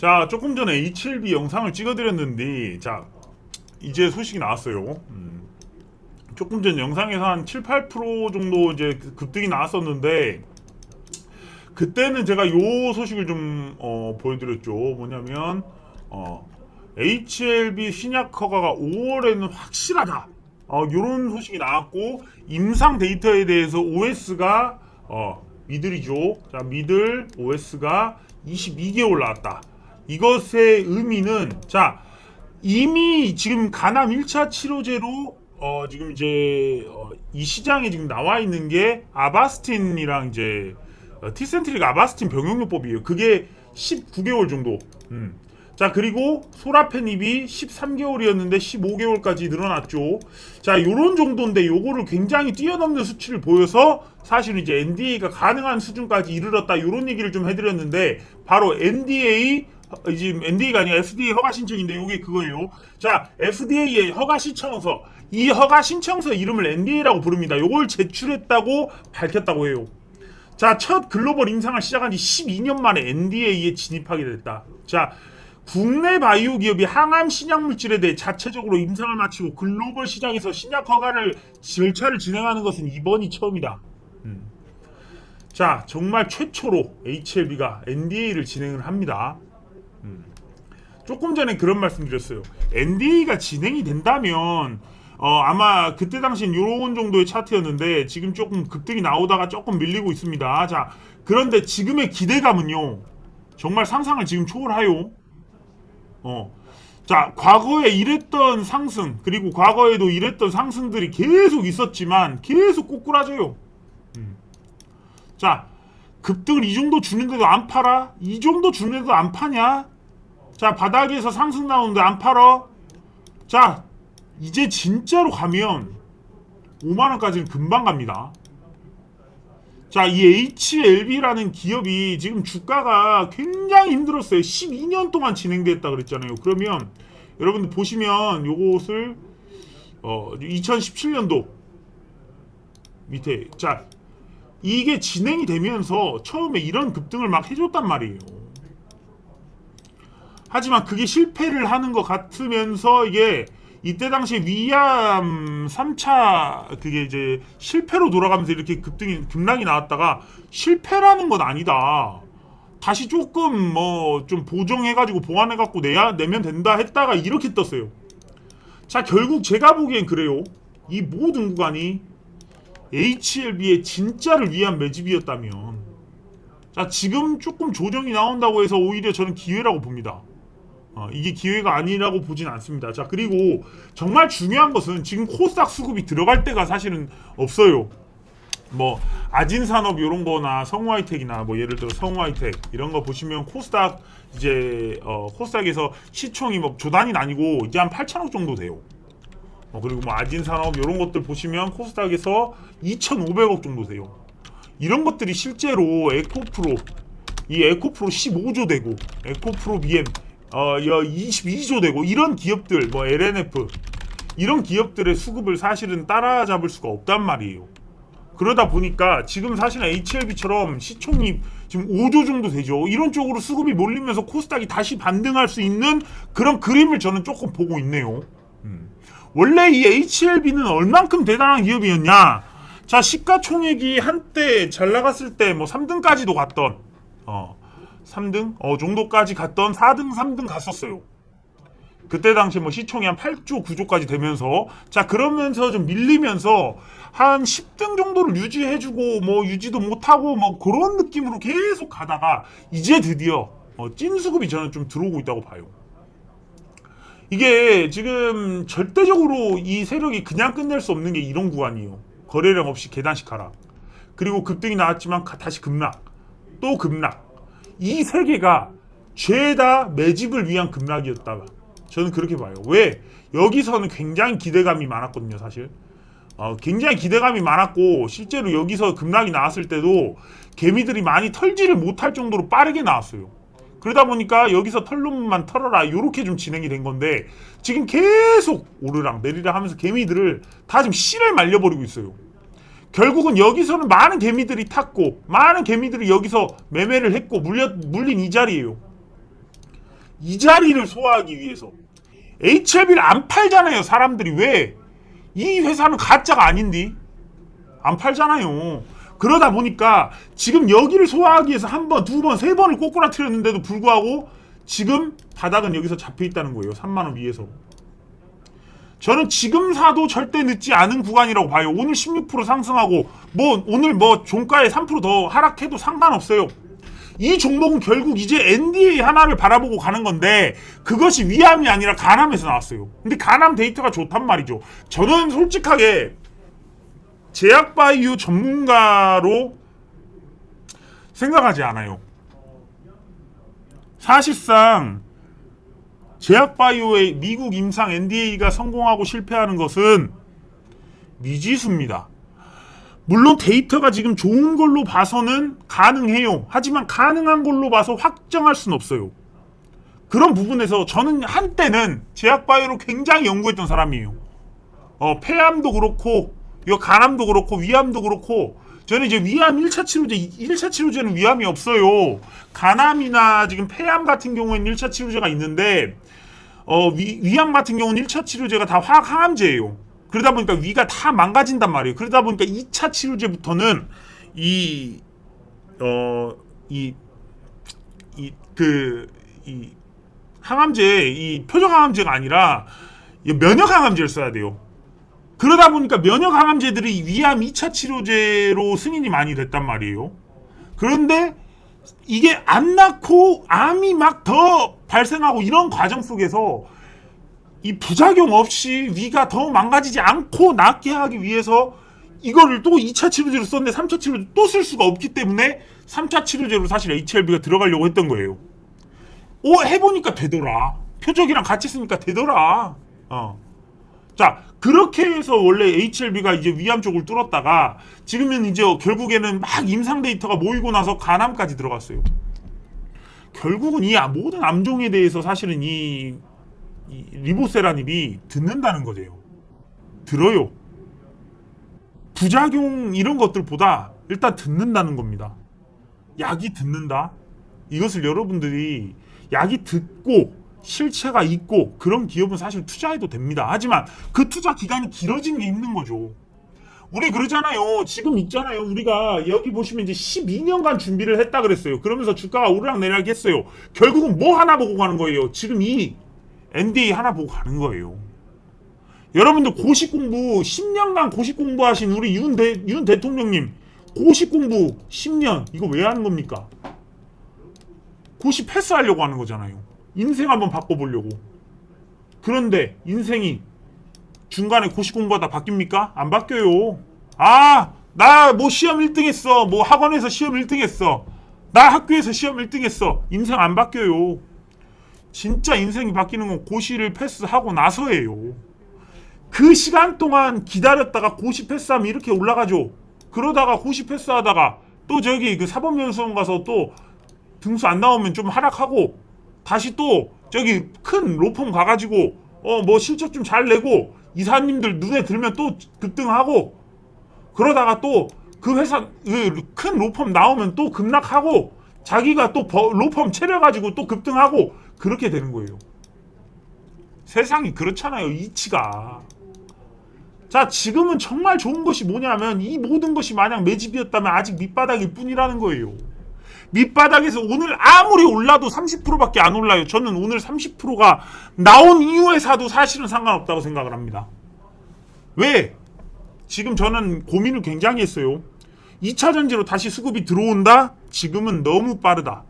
자, 조금 전에 HLB 영상을 찍어드렸는데, 자, 이제 소식이 나왔어요. 조금 전 영상에서 한 7, 8% 정도 이제 급등이 나왔었는데, 그때는 제가 요 소식을 좀, 보여드렸죠. 뭐냐면, HLB 신약 허가가 5월에는 확실하다. 요런 소식이 나왔고, 임상 데이터에 대해서 OS가, 미들이죠. 자, 미들 OS가 22개월 나왔다. 이것의 의미는, 자, 이미 지금 간암 1차 치료제로 지금 이제 이 시장에 지금 나와 있는 게 아바스틴이랑 이제 티센트릭 아바스틴 병용요법이에요. 그게 19개월 정도. 자, 그리고 소라페닙이 13개월이었는데 15개월까지 늘어났죠. 자, 요런 정도인데 요거를 굉장히 뛰어넘는 수치를 보여서 사실은 이제 NDA가 가능한 수준까지 이르렀다. 요런 얘기를 좀 해드렸는데, 바로 NDA, 지금 NDA가 아니라 FDA 허가 신청인데 요게 그거예요. 자, FDA의 허가 신청서, 이 허가 신청서 이름을 NDA라고 부릅니다. 요걸 제출했다고 밝혔다고 해요. 자, 첫 글로벌 임상을 시작한 지 12년 만에 NDA에 진입하게 됐다. 자, 국내 바이오 기업이 항암 신약 물질에 대해 자체적으로 임상을 마치고 글로벌 시장에서 신약 허가를 절차를 진행하는 것은 이번이 처음이다. 자, 정말 최초로 HLB가 NDA를 진행을 합니다. 조금 전에 그런 말씀 드렸어요. NDA가 진행이 된다면 아마 그때 당시엔 요런 정도의 차트였는데 지금 조금 급등이 나오다가 조금 밀리고 있습니다. 자, 그런데 지금의 기대감은요, 정말 상상을 지금 초월하요. 자, 과거에 이랬던 상승, 그리고 과거에도 이랬던 상승들이 계속 있었지만 계속 꼬꾸라져요. 자, 급등을 이 정도 주는데도 안 팔아? 이 정도 주는데도 안 파냐? 자, 바닥에서 상승 나오는데 안 팔어? 자, 이제 진짜로 가면 5만원까지는 금방 갑니다. 자, 이 HLB라는 기업이 지금 주가가 굉장히 힘들었어요. 12년 동안 진행됐다 그랬잖아요. 그러면 여러분들 보시면 요것을 2017년도 밑에, 자, 이게 진행이 되면서 처음에 이런 급등을 막 해줬단 말이에요. 하지만 그게 실패를 하는 것 같으면서 이게 이때 당시 위암 3차 그게 이제 실패로 돌아가면서 이렇게 급락이 나왔다가, 실패라는 건 아니다, 다시 조금 뭐 좀 보정해가지고 보완해갖고 내면 된다 했다가 이렇게 떴어요. 자, 결국 제가 보기엔 그래요. 이 모든 구간이 HLB의 진짜를 위한 매집이었다면, 자, 지금 조금 조정이 나온다고 해서 오히려 저는 기회라고 봅니다. 이게 기회가 아니라고 보진 않습니다. 자, 그리고 정말 중요한 것은 지금 코스닥 수급이 들어갈 때가 사실은 없어요. 뭐 아진산업 이런 거나 성우하이텍이나 뭐 예를 들어 성우하이텍 이런 거 보시면 코스닥 이제 코스닥에서 시총이 뭐 조단이 아니고 이제 한 8천억 정도 돼요. 그리고 뭐 아진산업 이런 것들 보시면 코스닥에서 2,500억 정도 돼요. 이런 것들이 실제로 에코프로, 이 에코프로 15조 되고 에코프로 BM 22조 되고, 이런 기업들, 뭐 LNF 이런 기업들의 수급을 사실은 따라잡을 수가 없단 말이에요. 그러다 보니까 지금 사실은 HLB처럼 시총이 지금 5조 정도 되죠. 이런 쪽으로 수급이 몰리면서 코스닥이 다시 반등할 수 있는 그런 그림을 저는 조금 보고 있네요. 원래 이 HLB는 얼만큼 대단한 기업이었냐? 자, 시가총액이 한때 잘 나갔을 때 뭐 3등까지도 갔던 3등? 정도까지 갔던 4등, 3등 갔었어요. 그때 당시 뭐 시총이 한 8조, 9조까지 되면서, 자, 그러면서 좀 밀리면서 한 10등 정도를 유지해주고 뭐 유지도 못하고 뭐 그런 느낌으로 계속 가다가 이제 드디어 찐 수급이 저는 좀 들어오고 있다고 봐요. 이게 지금 절대적으로 이 세력이 그냥 끝낼 수 없는 게 이런 구간이에요. 거래량 없이 계단식 하락, 그리고 급등이 나왔지만 다시 급락, 또 급락. 이 세 개가 죄다 매집을 위한 급락이었다. 저는 그렇게 봐요. 왜? 여기서는 굉장히 기대감이 많았거든요, 사실. 굉장히 기대감이 많았고, 실제로 여기서 급락이 나왔을 때도 개미들이 많이 털지를 못할 정도로 빠르게 나왔어요. 그러다 보니까 여기서 털놈만 털어라, 이렇게 좀 진행이 된 건데, 지금 계속 오르락 내리락 하면서 개미들을 다 지금 씨를 말려버리고 있어요. 결국은 여기서는 많은 개미들이 탔고, 많은 개미들이 여기서 매매를 했고 물린 이 자리예요. 이 자리를 소화하기 위해서. HLB를 안 팔잖아요, 사람들이. 왜? 이 회사는 가짜가 아닌데 안 팔잖아요. 그러다 보니까 지금 여기를 소화하기 위해서 한 번, 두 번, 세 번을 꼬꾸라뜨렸는데도 불구하고 지금 바닥은 여기서 잡혀 있다는 거예요. 3만원 위에서. 저는 지금 사도 절대 늦지 않은 구간이라고 봐요. 오늘 16% 상승하고 오늘 종가에 3%더 하락해도 상관없어요. 이 종목은 결국 이제 NDA 하나를 바라보고 가는 건데 그것이 위암이 아니라 간암에서 나왔어요. 근데 간암 데이터가 좋단 말이죠. 저는 솔직하게 제약바이오 전문가로 생각하지 않아요. 사실상 제약바이오의 미국 임상 NDA가 성공하고 실패하는 것은 미지수입니다. 물론 데이터가 지금 좋은 걸로 봐서는 가능해요. 하지만 가능한 걸로 봐서 확정할 수는 없어요. 그런 부분에서 저는 한때는 제약바이오를 굉장히 연구했던 사람이에요. 폐암도 그렇고 간암도 그렇고 위암도 그렇고 저는 이제 위암 1차 치료제는 위암이 없어요. 간암이나 지금 폐암 같은 경우에는 1차 치료제가 있는데 위암 같은 경우는 1차 치료제가 다 화학항암제예요. 그러다 보니까 위가 다 망가진단 말이에요. 그러다 보니까 2차 치료제부터는 항암제, 표적 항암제가 아니라 면역 항암제를 써야 돼요. 그러다 보니까 면역 항암제들이 위암 2차 치료제로 승인이 많이 됐단 말이에요. 그런데 이게 안 낳고 암이 막 더 발생하고 이런 과정 속에서 이 부작용 없이 위가 더 망가지지 않고 낫게 하기 위해서 이거를 또 2차 치료제로 썼는데 3차 치료제 또 쓸 수가 없기 때문에 3차 치료제로 사실 HLB가 들어가려고 했던 거예요. 해보니까 되더라. 표적이랑 같이 쓰니까 되더라. 자, 그렇게 해서 원래 HLB가 이제 위암 쪽을 뚫었다가 지금은 이제 결국에는 막 임상 데이터가 모이고 나서 간암까지 들어갔어요. 결국은 이 모든 암종에 대해서 사실은 이 리보세라닙이 듣는다는 거예요. 들어요. 부작용 이런 것들보다 일단 듣는다는 겁니다. 약이 듣는다. 이것을 여러분들이 약이 듣고 실체가 있고 그런 기업은 사실 투자해도 됩니다. 하지만 그 투자 기간이 길어진 게 있는 거죠. 우리 그러잖아요. 지금 있잖아요. 우리가 여기 보시면 이제 12년간 준비를 했다 그랬어요. 그러면서 주가가 오르락내리락 했어요. 결국은 뭐 하나 보고 가는 거예요. 지금 이 NDA 하나 보고 가는 거예요. 여러분들 고시 공부 10년간 고시 공부하신 우리 윤 대통령님 고시 공부 10년 이거 왜 하는 겁니까? 고시 패스하려고 하는 거잖아요. 인생 한번 바꿔보려고. 그런데 인생이 중간에 고시 공부하다 바뀝니까? 안 바뀌어요. 나 뭐 시험 1등 했어. 뭐 학원에서 시험 1등 했어. 나 학교에서 시험 1등 했어. 인생 안 바뀌어요. 진짜 인생이 바뀌는 건 고시를 패스하고 나서예요. 그 시간 동안 기다렸다가 고시 패스하면 이렇게 올라가죠. 그러다가 고시 패스하다가 또 저기 그 사법연수원 가서 또 등수 안 나오면 좀 하락하고 다시 또 저기 큰 로펌 가가지고 뭐 실적 좀 잘 내고 이사님들 눈에 들면 또 급등하고 그러다가 또 그 회사 큰 로펌 나오면 또 급락하고 자기가 또 로펌 차려가지고 또 급등하고 그렇게 되는 거예요. 세상이 그렇잖아요. 이치가. 자, 지금은 정말 좋은 것이 뭐냐면 이 모든 것이 만약 매집이었다면 아직 밑바닥일 뿐이라는 거예요. 밑바닥에서 오늘 아무리 올라도 30%밖에 안 올라요. 저는 오늘 30%가 나온 이후에 사도 사실은 상관없다고 생각을 합니다. 왜? 지금 저는 고민을 굉장히 했어요. 2차 전지로 다시 수급이 들어온다? 지금은 너무 빠르다.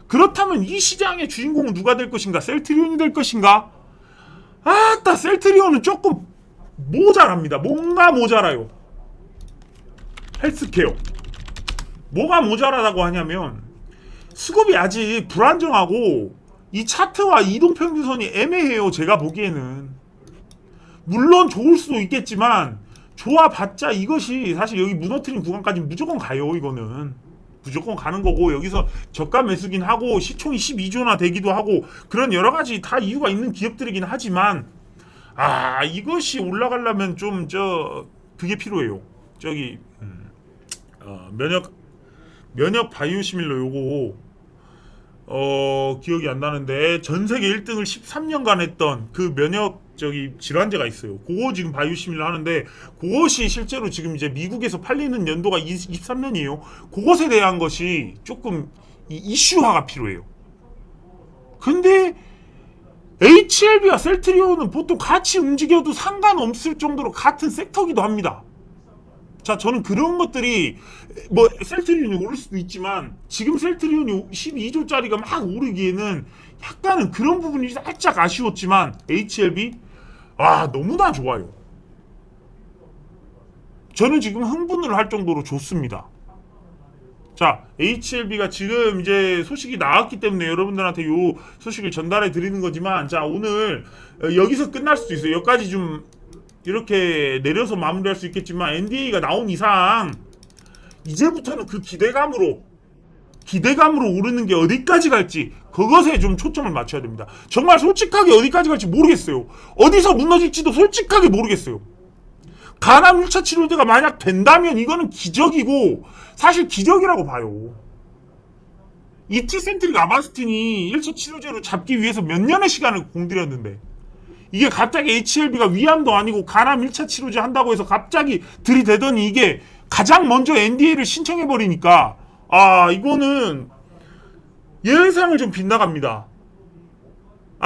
그렇다면 이 시장의 주인공은 누가 될 것인가? 셀트리온이 될 것인가? 셀트리온은 조금 모자랍니다. 뭔가 모자라요. 헬스케어. 뭐가 모자라다고 하냐면 수급이 아직 불안정하고 이 차트와 이동평균선이 애매해요. 제가 보기에는. 물론 좋을 수도 있겠지만 좋아봤자 이것이 사실 여기 무너뜨린 구간까지 무조건 가요. 이거는 무조건 가는 거고 여기서 저가 매수긴 하고 시총이 12조나 되기도 하고 그런 여러 가지 다 이유가 있는 기업들이긴 하지만 이것이 올라가려면 좀 그게 필요해요. 저기 면역 바이오시밀러 요거 기억이 안 나는데 전 세계 1등을 13년간 했던 그 면역 질환제가 있어요. 그거 지금 바이오시밀러 하는데 그것이 실제로 지금 이제 미국에서 팔리는 연도가 23년이에요. 그것에 대한 것이 조금 이슈화가 필요해요. 근데 HLB와 셀트리온은 보통 같이 움직여도 상관없을 정도로 같은 섹터기도 합니다. 자, 저는 그런 것들이 뭐 셀트리온이 오를 수도 있지만 지금 셀트리온이 12조짜리가 막 오르기에는 약간은 그런 부분이 살짝 아쉬웠지만 HLB 너무나 좋아요. 저는 지금 흥분을 할 정도로 좋습니다. 자, HLB가 지금 이제 소식이 나왔기 때문에 여러분들한테 요 소식을 전달해 드리는 거지만, 자, 오늘 여기서 끝날 수도 있어요. 여기까지 좀 이렇게 내려서 마무리할 수 있겠지만 NDA가 나온 이상 이제부터는 그 기대감으로 오르는 게 어디까지 갈지 그것에 좀 초점을 맞춰야 됩니다. 정말 솔직하게 어디까지 갈지 모르겠어요. 어디서 무너질지도 솔직하게 모르겠어요. 간암 1차 치료제가 만약 된다면 이거는 기적이고, 사실 기적이라고 봐요. 이티센트릭 아바스틴이 1차 치료제로 잡기 위해서 몇 년의 시간을 공들였는데 이게 갑자기 HLB가 위암도 아니고 간암 1차 치료제 한다고 해서 갑자기 들이대더니 이게 가장 먼저 NDA를 신청해버리니까 이거는 예상을 좀 빗나갑니다.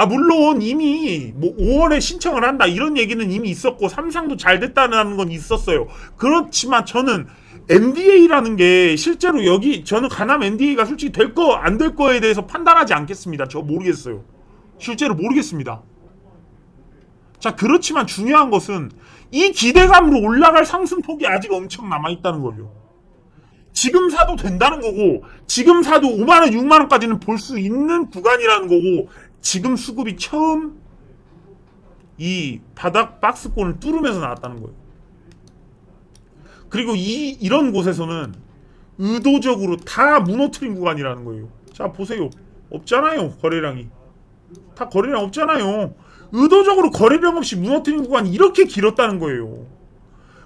물론 이미 뭐 5월에 신청을 한다 이런 얘기는 이미 있었고 삼상도 잘 됐다는 건 있었어요. 그렇지만 저는 NDA라는 게 실제로 저는 간암 NDA가 솔직히 될 거 안 될 거에 대해서 판단하지 않겠습니다. 저 모르겠어요. 실제로 모르겠습니다. 자, 그렇지만 중요한 것은 이 기대감으로 올라갈 상승폭이 아직 엄청 남아있다는 거죠. 지금 사도 된다는 거고, 지금 사도 5만원, 6만원까지는 볼 수 있는 구간이라는 거고, 지금 수급이 처음 이 바닥 박스권을 뚫으면서 나왔다는 거예요. 그리고 이런 곳에서는 의도적으로 다 무너뜨린 구간이라는 거예요. 자, 보세요. 없잖아요, 거래량이. 다 거래량 없잖아요. 의도적으로 거래량 없이 무너뜨린 구간이 이렇게 길었다는 거예요.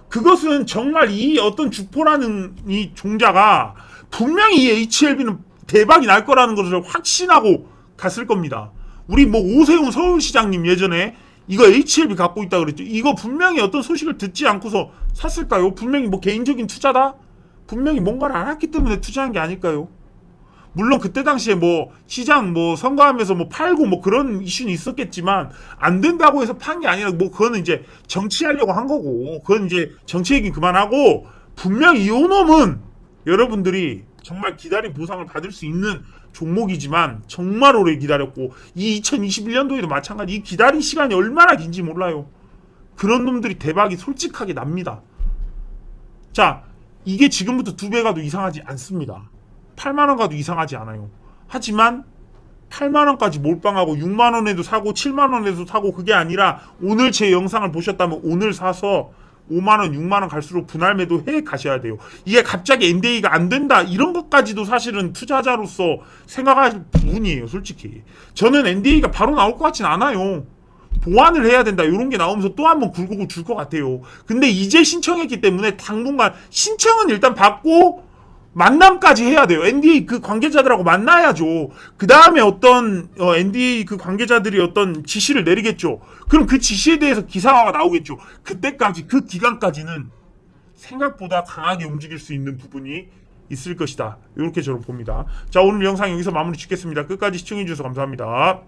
그것은 정말 이 어떤 주포라는 이 종자가 분명히 이 HLB는 대박이 날 거라는 것을 확신하고 갔을 겁니다. 우리 뭐 오세훈 서울시장님 예전에 이거 HLB 갖고 있다 그랬죠. 이거 분명히 어떤 소식을 듣지 않고서 샀을까요? 분명히 뭐 개인적인 투자다? 분명히 뭔가를 알았기 때문에 투자한 게 아닐까요? 물론 그때 당시에 뭐 시장 뭐 선거하면서 뭐 팔고 뭐 그런 이슈는 있었겠지만 안 된다고 해서 판 게 아니라 뭐 그거는 이제 정치하려고 한 거고, 그건 이제 정치 얘기 그만하고, 분명히 이 놈은 여러분들이 정말 기다린 보상을 받을 수 있는 종목이지만 정말 오래 기다렸고, 이 2021년도에도 마찬가지. 이 기다린 시간이 얼마나 긴지 몰라요. 그런 놈들이 대박이 솔직하게 납니다. 자, 이게 지금부터 2배 가도 이상하지 않습니다. 8만원 가도 이상하지 않아요. 하지만 8만원까지 몰빵하고 6만원에도 사고 7만원에도 사고, 그게 아니라 오늘 제 영상을 보셨다면 오늘 사서 5만원, 6만원 갈수록 분할 매도해 가셔야 돼요. 이게 갑자기 NDA가 안 된다 이런 것까지도 사실은 투자자로서 생각할 부분이에요. 솔직히 저는 NDA가 바로 나올 것 같진 않아요. 보완을 해야 된다 이런 게 나오면서 또 한번 굴곡을 줄 것 같아요. 근데 이제 신청했기 때문에 당분간 신청은 일단 받고 만남까지 해야 돼요. NDA 그 관계자들하고 만나야죠. 그 다음에 어떤 NDA 그 관계자들이 어떤 지시를 내리겠죠. 그럼 그 지시에 대해서 기사화가 나오겠죠. 그때까지, 그 기간까지는 생각보다 강하게 움직일 수 있는 부분이 있을 것이다. 이렇게 저는 봅니다. 자, 오늘 영상 여기서 마무리 짓겠습니다. 끝까지 시청해주셔서 감사합니다.